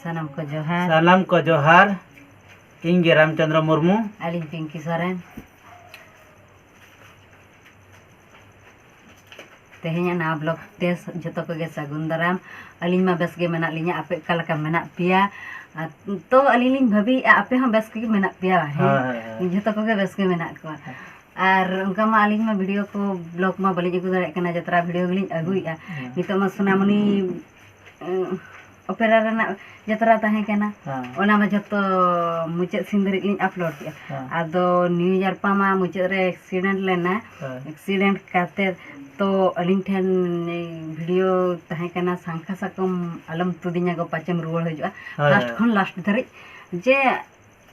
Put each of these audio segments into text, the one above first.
Sanam ko Johar. Salam ko Johar. Ing Ramchandra Murmu. Aling Pinky Soren. Tehnya na blog tes joto ko ge sagun daram. Aling ma bes ge menak linya ape kalaka menak pia. To aling bhabi ape ham bes ge menak pia he. Joto ko ge bes ge menak ko. Ar unka ma aling ma video ko blog ma bali agu dare kana jatra video gilin aguia. Nito ma Sonamoni opera rena jatra tahe kana. Ona ma joto mucet sindri lin upload ya. Ado New Year pa ma mucet re accident lena. Accident kate तो अलिंग ठेन video तहे कना सांखा साकम अलम तुदिnya go pacem ruwal hujua last khon last dhari je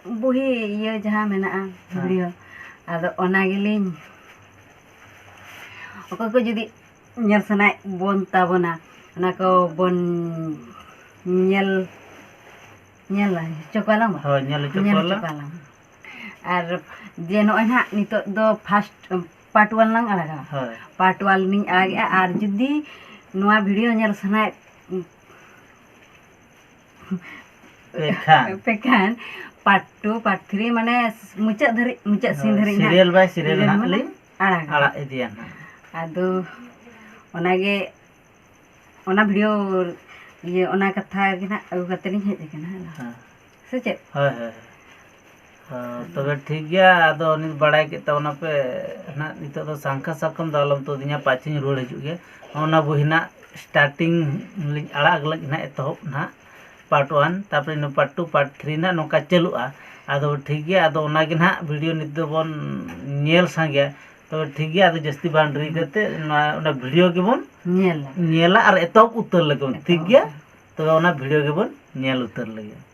buhi ieu jaha menaa video ado ona gilin oko ko judi nyel sanai bon tabona ona ko bon nyel la cokalang ba nyel cokalang ar je no ha nito do first part 1 lang alaga part 1 ning alaga ar judi noa video nyel sanai pekan part 2 part 3 mane mucak scene dhari serial by serial na alaga ala idian adu onage ona video ye ona katha gina agu katering hej kana se che तबे ठीक गया आदो नि बड़ाई के तवना पे ना नितो तो सांखा साकम दालम तो दिया पाचिन रोड हजु गे ओना बहिना स्टार्टिंग लिंग आड़ा अगलग ना एतहब ना पार्ट 1 तापर नो पार्ट 2 पार्ट 3 ना नोका चलुआ आदो ठीक गया आदो ओना गे ना वीडियो नित बोन नेल संगे तो ठीक गया आदो जस्ती बाउंड्री करते ओना वीडियो के बोन नेला और एतहब उतर लगे ठीक गया तो ओना वीडियो के बोन नेल उतर लगे